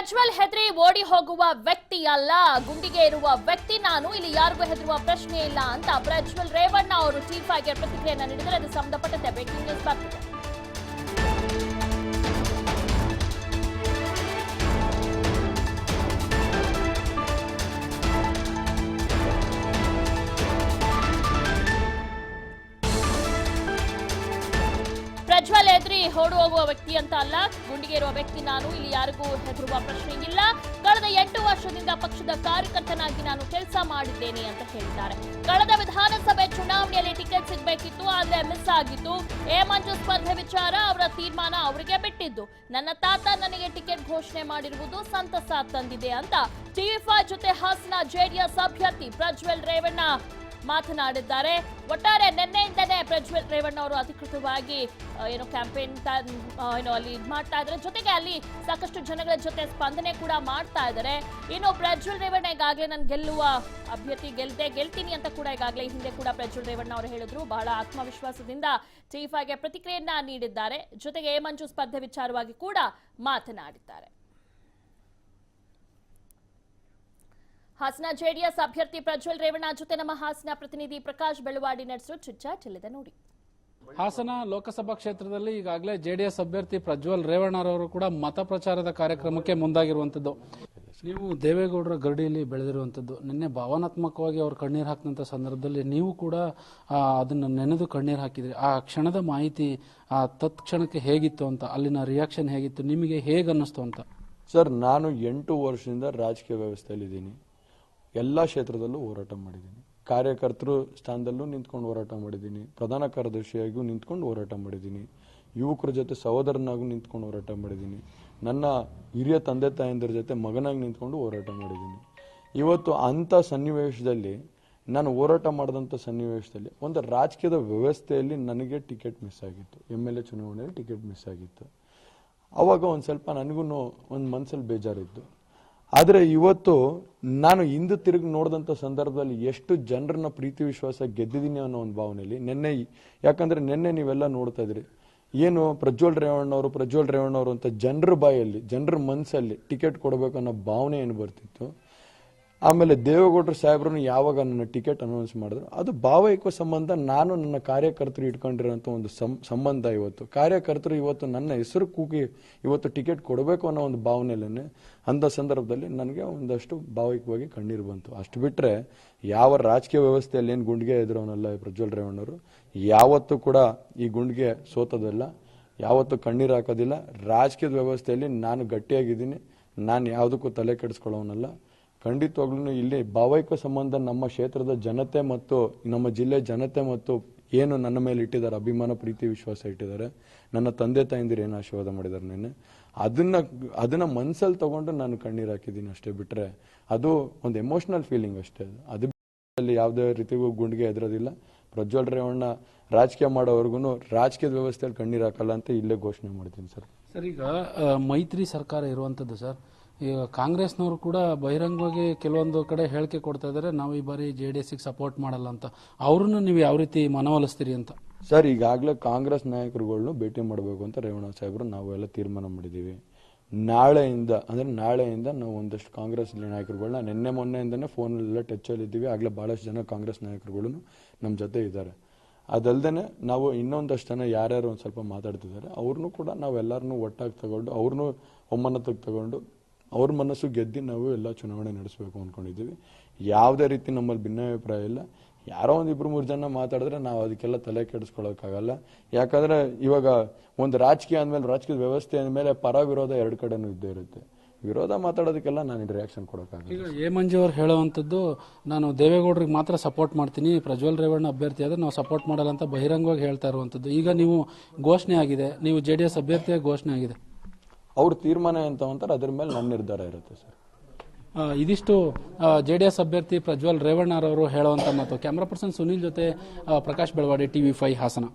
ಪ್ರಜ್ವಲ್ ಹೆದರಿ ಓಡಿ ಹೋಗುವ ವ್ಯಕ್ತಿ ಅಲ್ಲ, ಗುಂಡಿಗೆ ಇರುವ ವ್ಯಕ್ತಿ ನಾನು. ಇಲ್ಲಿ ಯಾರಿಗೂ ಹೆದರುವ ಪ್ರಶ್ನೆ ಇಲ್ಲ ಅಂತ ಪ್ರಜ್ವಲ್ ರೇವಣ್ಣ ಅವರು ಟಿ5ಗೆ ಪ್ರತಿಕ್ರಿಯೆಯನ್ನು ನೀಡಿದರೆ ಅದು ಸಂಬಂಧಪಟ್ಟಂತೆ ಬ್ರೇಕಿಂಗ್ ನ್ಯೂಸ್ ಬರ್ತಿದೆ. ಪ್ರಜ್ವಲ್ ಹೆದರಿ ಓಡಿ ಹೋಗುವ ವ್ಯಕ್ತಿ ಅಂತ ಅಲ್ಲ, ಗುಂಡಿಗೆ ಇರುವ ವ್ಯಕ್ತಿ ನಾನು. ಇಲ್ಲಿ ಯಾರಿಗೂ ಹೆದರುವ ಪ್ರಶ್ನೆ ಇಲ್ಲ. ಕಳೆದ 8 ವರ್ಷದಿಂದ ಪಕ್ಷದ ಕಾರ್ಯಕರ್ತನಾಗಿ ನಾನು ಕೆಲಸ ಮಾಡಿದ್ದೇನೆ ಅಂತ ಹೇಳಿದ್ದಾರೆ. ಕಳೆದ ವಿಧಾನಸಭೆ ಚುನಾವಣೆಯಲ್ಲಿ ಟಿಕೆಟ್ ಸಿಗಬೇಕಿತ್ತು, ಆದ್ರೆ ಮಿಸ್ ಆಗಿತ್ತು. ಎ ಮಂಜು ಸ್ಪರ್ಧೆ ವಿಚಾರ ಅವರ ತೀರ್ಮಾನ ಅವರಿಗೆ ಬಿಟ್ಟಿದ್ದು. ನನ್ನ ತಾತ ನನಗೆ ಟಿಕೆಟ್ ಘೋಷಣೆ ಮಾಡಿರುವುದು ಸಂತಸ ತಂದಿದೆ ಅಂತ ಟಿ5 ಜೊತೆ ಹಾಸನ ಜೆಡಿಎಸ್ ಅಭ್ಯರ್ಥಿ ಪ್ರಜ್ವಲ್ ರೇವಣ್ಣ ಮಾತನಾಡಿದ್ದಾರೆ. ಒಟ್ಟಾರೆ ನಿನ್ನೆಯಿಂದಲೇ ಪ್ರಜ್ವಲ್ ರೇವಣ್ಣ ಅವರು ಅಧಿಕೃತವಾಗಿ ಕ್ಯಾಂಪೇನ್ ಅಲ್ಲಿ ಮಾಡ್ತಾ ಇದ್ದಾರೆ. ಜೊತೆಗೆ ಅಲ್ಲಿ ಸಾಕಷ್ಟು ಜನಗಳ ಜೊತೆ ಸ್ಪಂದನೆ ಕೂಡ ಮಾಡ್ತಾ ಇದ್ದಾರೆ. ಇನ್ನು ಪ್ರಜ್ವಲ್ ರೇವಣ್ಣ ಈಗಾಗಲೇ ನಾನು ಗೆಲ್ಲುವ ಅಭ್ಯರ್ಥಿ ಗೆಲ್ತೀನಿ ಅಂತ ಕೂಡ ಈಗಾಗಲೇ ಹಿಂದೆ ಕೂಡ ಪ್ರಜ್ವಲ್ ರೇವಣ್ಣ ಅವರು ಹೇಳಿದ್ರು. ಬಹಳ ಆತ್ಮವಿಶ್ವಾಸದಿಂದ ಟಿ5ಗೆ ಪ್ರತಿಕ್ರಿಯೆಯನ್ನ ನೀಡಿದ್ದಾರೆ. ಜೊತೆಗೆ ಎ ಮಂಜು ಸ್ಪರ್ಧೆ ವಿಚಾರವಾಗಿ ಕೂಡ ಮಾತನಾಡಿದ್ದಾರೆ. ಹಾಸನ ಜೆಡಿಎಸ್ ಅಭ್ಯರ್ಥಿ ಪ್ರಜ್ವಲ್ ರೇವಣ್ಣ ಜೊತೆ ನಮ್ಮ ಹಾಸನ ಪ್ರತಿನಿಧಿ ಪ್ರಕಾಶ್ ಬೆಳವಾಡಿ ನಡೆಸಿರೋ ಚಿಟ್ಚಾಟ್ ಇಲ್ಲಿದೆ ನೋಡಿ. ಹಾಸನ ಲೋಕಸಭಾ ಕ್ಷೇತ್ರದಲ್ಲಿ ಈಗಾಗಲೇ ಜೆಡಿಎಸ್ ಅಭ್ಯರ್ಥಿ ಪ್ರಜ್ವಲ್ ರೇವಣ್ಣರವರು ಕೂಡ ಮತ ಪ್ರಚಾರದ ಕಾರ್ಯಕ್ರಮಕ್ಕೆ ಮುಂದಾಗಿರುವಂತದ್ದು. ನೀವು ದೇವೇಗೌಡರ ಗರಡಿಯಲ್ಲಿ ಬೆಳೆದಿರುವಂತದ್ದು. ನಿನ್ನೆ ಭಾವನಾತ್ಮಕವಾಗಿ ಅವರು ಕಣ್ಣೀರು ಹಾಕಿದಂತ ಸಂದರ್ಭದಲ್ಲಿ ನೀವು ಕೂಡ ಅದನ್ನ ನೆನೆದು ಕಣ್ಣೀರು ಹಾಕಿದ್ರಿ. ಆ ಕ್ಷಣದ ಮಾಹಿತಿ ತತ್ಕ್ಷಣಕ್ಕೆ ಹೇಗಿತ್ತು ಅಂತ, ಅಲ್ಲಿನ ರಿಯಾಕ್ಷನ್ ಹೇಗಿತ್ತು, ನಿಮಗೆ ಹೇಗೆ ಅನ್ನಿಸ್ತು ಅಂತ? ಸರ್, ನಾನು 8 ವರ್ಷದಿಂದ ರಾಜಕೀಯ ವ್ಯವಸ್ಥೆಯಲ್ಲಿದ್ದೀನಿ. ಎಲ್ಲ ಕ್ಷೇತ್ರದಲ್ಲೂ ಹೋರಾಟ ಮಾಡಿದ್ದೀನಿ. ಕಾರ್ಯಕರ್ತರು ಸ್ಥಾನದಲ್ಲೂ ನಿಂತ್ಕೊಂಡು ಹೋರಾಟ ಮಾಡಿದ್ದೀನಿ. ಪ್ರಧಾನ ಕಾರ್ಯದರ್ಶಿಯಾಗೂ ನಿಂತ್ಕೊಂಡು ಹೋರಾಟ ಮಾಡಿದ್ದೀನಿ. ಯುವಕರ ಜೊತೆ ಸಹೋದರನಾಗೂ ನಿಂತ್ಕೊಂಡು ಹೋರಾಟ ಮಾಡಿದ್ದೀನಿ. ನನ್ನ ಹಿರಿಯ ತಂದೆ ತಾಯಂದಿರ ಜೊತೆ ಮಗನಾಗಿ ನಿಂತ್ಕೊಂಡು ಹೋರಾಟ ಮಾಡಿದ್ದೀನಿ. ಇವತ್ತು ಅಂಥ ಸನ್ನಿವೇಶದಲ್ಲಿ, ನಾನು ಹೋರಾಟ ಮಾಡಿದಂಥ ಸನ್ನಿವೇಶದಲ್ಲಿ ಒಂದು ರಾಜಕೀಯದ ವ್ಯವಸ್ಥೆಯಲ್ಲಿ ನನಗೆ ಟಿಕೆಟ್ ಮಿಸ್ ಆಗಿತ್ತು. MLA ಚುನಾವಣೆಯಲ್ಲಿ ಟಿಕೆಟ್ ಮಿಸ್ ಆಗಿತ್ತು. ಅವಾಗ ಒಂದು ಸ್ವಲ್ಪ ನನಗೂ ಒಂದು ಮನಸ್ಸಲ್ಲಿ ಬೇಜಾರಿತ್ತು. ಆದರೆ ಇವತ್ತು ನಾನು ಹಿಂದೆ ತಿರುಗಿ ನೋಡಿದಂಥ ಸಂದರ್ಭದಲ್ಲಿ ಎಷ್ಟು ಜನರನ್ನ ಪ್ರೀತಿ ವಿಶ್ವಾಸ ಗೆದ್ದಿದ್ದೀನಿ ಅನ್ನೋ ಒಂದು ಭಾವನೆಯಲ್ಲಿ ಯಾಕಂದ್ರೆ ನಿನ್ನೆ ನೀವೆಲ್ಲ ನೋಡ್ತಾ ಇದ್ರಿ, ಏನು ಪ್ರಜ್ವಲ್ ರೇವಣ್ಣವರು ಅಂತ ಜನರ ಬಾಯಲ್ಲಿ, ಜನರ ಮನಸ್ಸಲ್ಲಿ ಟಿಕೆಟ್ ಕೊಡಬೇಕು ಅನ್ನೋ ಭಾವನೆ ಏನು ಬರ್ತಿತ್ತು. ಆಮೇಲೆ ದೇವೇಗೌಡರು ಸಾಹೇಬ್ರನ್ನು ಯಾವಾಗ ನನ್ನ ಟಿಕೆಟ್ ಅನೌನ್ಸ್ ಮಾಡಿದ್ರು, ಅದು ಭಾವೈಕ್ಯ ಸಂಬಂಧ. ನಾನು ನನ್ನ ಕಾರ್ಯಕರ್ತರು ಇಟ್ಕೊಂಡಿರೋಂಥ ಒಂದು ಸಂಬಂಧ. ಇವತ್ತು ಕಾರ್ಯಕರ್ತರು ಇವತ್ತು ನನ್ನ ಹೆಸರು ಕೂಗಿ ಇವತ್ತು ಟಿಕೆಟ್ ಕೊಡಬೇಕು ಅನ್ನೋ ಒಂದು ಭಾವನೆಯಲ್ಲೇ ಅಂಥ ಸಂದರ್ಭದಲ್ಲಿ ನನಗೆ ಒಂದಷ್ಟು ಭಾವೈಕ್ಯವಾಗಿ ಕಣ್ಣೀರು ಬಂತು. ಅಷ್ಟು ಬಿಟ್ಟರೆ ಯಾವ ರಾಜಕೀಯ ವ್ಯವಸ್ಥೆಯಲ್ಲಿ ಏನು ಗುಂಡಿಗೆ ಇದ್ರವನಲ್ಲ ಪ್ರಜ್ವಲ್ ರೇವಣ್ಣವರು, ಯಾವತ್ತೂ ಕೂಡ ಈ ಗುಂಡಿಗೆ ಸೋತೋದಲ್ಲ, ಯಾವತ್ತೂ ಕಣ್ಣೀರು ಹಾಕೋದಿಲ್ಲ. ರಾಜಕೀಯದ ವ್ಯವಸ್ಥೆಯಲ್ಲಿ ನಾನು ಗಟ್ಟಿಯಾಗಿದ್ದೀನಿ. ನಾನು ಯಾವುದಕ್ಕೂ ತಲೆ ಕೆಡಿಸ್ಕೊಳ್ಳೋನಲ್ಲ. ಖಂಡಿತವಾಗ್ಲೂ ಇಲ್ಲಿ ಭಾವೈಕ್ಯ ಸಂಬಂಧ ನಮ್ಮ ಕ್ಷೇತ್ರದ ಜನತೆ ಮತ್ತು ನಮ್ಮ ಜಿಲ್ಲೆ ಜನತೆ ಮತ್ತು ಏನು ನನ್ನ ಮೇಲೆ ಇಟ್ಟಿದ್ದಾರೆ, ಅಭಿಮಾನ ಪ್ರೀತಿ ವಿಶ್ವಾಸ ಇಟ್ಟಿದ್ದಾರೆ, ನನ್ನ ತಂದೆ ತಾಯಂದಿರು ಏನು ಆಶೀರ್ವಾದ ಮಾಡಿದ್ದಾರೆ ನೆನ್ನೆ, ಅದನ್ನ ಮನಸ್ಸಲ್ಲಿ ತಗೊಂಡು ನಾನು ಕಣ್ಣೀರು ಹಾಕಿದ್ದೀನಿ. ಅಷ್ಟೇ ಬಿಟ್ಟರೆ ಅದು ಒಂದು ಎಮೋಷನಲ್ ಫೀಲಿಂಗ್ ಅಷ್ಟೇ. ಅದು ಯಾವುದೇ ರೀತಿಗೂ ಗುಂಡಿಗೆ ಎದುರೋದಿಲ್ಲ. ಪ್ರಜ್ವಲ್ ರೇವಣ್ಣ ರಾಜಕೀಯ ಮಾಡೋವರೆಗೂ ರಾಜಕೀಯದ ವ್ಯವಸ್ಥೆಯಲ್ಲಿ ಕಣ್ಣೀರು ಹಾಕಲ್ಲ ಅಂತ ಇಲ್ಲೇ ಘೋಷಣೆ ಮಾಡ್ತೀನಿ ಸರ್. ಸರ್, ಈಗ ಮೈತ್ರಿ ಸರ್ಕಾರ ಇರುವಂತದ್ದು ಸರ್, ಈಗ ಕಾಂಗ್ರೆಸ್ನವರು ಕೂಡ ಬಹಿರಂಗವಾಗಿ ಕೆಲವೊಂದು ಕಡೆ ಹೇಳಿಕೆ ಕೊಡ್ತಾ ಇದ್ದಾರೆ, ನಾವು ಈ ಬಾರಿ JDS-ಗೆ ಸಪೋರ್ಟ್ ಮಾಡಲ್ಲ ಅಂತ. ಅವ್ರನ್ನು ನೀವು ಯಾವ ರೀತಿ ಮನವೊಲಿಸ್ತೀರಿ ಅಂತ? ಸರ್, ಈಗಾಗಲೇ ಕಾಂಗ್ರೆಸ್ ನಾಯಕರುಗಳನ್ನ ಭೇಟಿ ಮಾಡಬೇಕು ಅಂತ ರೇವಣ್ಣ ಸಾಹೇಬರು ನಾವೆಲ್ಲ ತೀರ್ಮಾನ ಮಾಡಿದ್ದೀವಿ. ನಾಳೆಯಿಂದ ನಾವು ಒಂದಷ್ಟು ಕಾಂಗ್ರೆಸ್ ನಾಯಕರುಗಳನ್ನ ಮೊನ್ನೆಯಿಂದನೇ ಫೋನಲ್ಲೆಲ್ಲ ಟಚ್ಚಲ್ಲಿ ಇದ್ದೀವಿ. ಆಗಲೇ ಭಾಳಷ್ಟು ಜನ ಕಾಂಗ್ರೆಸ್ ನಾಯಕರುಗಳು ನಮ್ಮ ಜೊತೆ ಇದ್ದಾರೆ. ಅದಲ್ಲದೆ ನಾವು ಇನ್ನೊಂದಷ್ಟು ಜನ ಯಾರ್ಯಾರು ಒಂದು ಸ್ವಲ್ಪ ಮಾತಾಡ್ತಿದ್ದಾರೆ, ಅವ್ರನ್ನೂ ಕೂಡ ನಾವೆಲ್ಲರನ್ನೂ ಒಟ್ಟಾಗಿ ತಗೊಂಡು, ಅವ್ರನ್ನೂ ಒಮ್ಮನತ್ತಿಗೆ ತಗೊಂಡು ಅವ್ರ ಮನಸ್ಸು ಗೆದ್ದು ನಾವು ಎಲ್ಲ ಚುನಾವಣೆ ನಡೆಸಬೇಕು ಅಂದ್ಕೊಂಡಿದ್ದೀವಿ. ಯಾವುದೇ ರೀತಿ ನಮ್ಮಲ್ಲಿ ಭಿನ್ನಾಭಿಪ್ರಾಯ ಇಲ್ಲ. ಯಾರೋ ಒಂದು 2-3 ಜನ ಮಾತಾಡಿದ್ರೆ ನಾವು ಅದಕ್ಕೆಲ್ಲ ತಲೆ ಕೆಡಿಸ್ಕೊಳ್ಳೋಕ್ಕಾಗಲ್ಲ. ಯಾಕಂದರೆ ಇವಾಗ ಒಂದು ರಾಜಕೀಯ ಅಂದಮೇಲೆ, ರಾಜಕೀಯ ವ್ಯವಸ್ಥೆ ಅಂದಮೇಲೆ ಪರ ವಿರೋಧ 2 ಕಡೆನೂ ಇದ್ದೇ ಇರುತ್ತೆ. ವಿರೋಧ ಮಾತಾಡೋದಕ್ಕೆಲ್ಲ ನಾನು ರಿಯಾಕ್ಷನ್ ಕೊಡೋಕ್ಕಾಗಲ್ಲ. ಈಗ ಎ ಮಂಜು ಅವ್ರು ಹೇಳುವಂಥದ್ದು, ನಾನು ದೇವೇಗೌಡರಿಗೆ ಮಾತ್ರ ಸಪೋರ್ಟ್ ಮಾಡ್ತೀನಿ, ಪ್ರಜ್ವಲ್ ರೇವಣ್ಣ ಅಭ್ಯರ್ಥಿ ಆದರೆ ನಾವು ಸಪೋರ್ಟ್ ಮಾಡಲ್ಲ ಅಂತ ಬಹಿರಂಗವಾಗಿ ಹೇಳ್ತಾ ಇರುವಂಥದ್ದು. ಈಗ ನೀವು ಘೋಷಣೆ ಆಗಿದೆ, ನೀವು JDS ಅಭ್ಯರ್ಥಿಯಾಗಿ ಘೋಷಣೆ ಆಗಿದೆ, ಅವ್ರ ತೀರ್ಮಾನ ಅಂತ ಅಂತಾರೆ, ಅದ್ರ ಮೇಲೆ ನನ್ನ ನಿರ್ಧಾರ ಇರುತ್ತೆ ಸರ್. ಇದಿಷ್ಟು JDS ಅಭ್ಯರ್ಥಿ ಪ್ರಜ್ವಲ್ ರೇವಣ್ಣರವರು ಹೇಳುವಂಥ ಮಾತು. ಕ್ಯಾಮ್ರಾ ಪರ್ಸನ್ ಸುನೀಲ್ ಜೊತೆ ಪ್ರಕಾಶ್ ಬೆಳವಾಡಿ, TV5 ಹಾಸನ.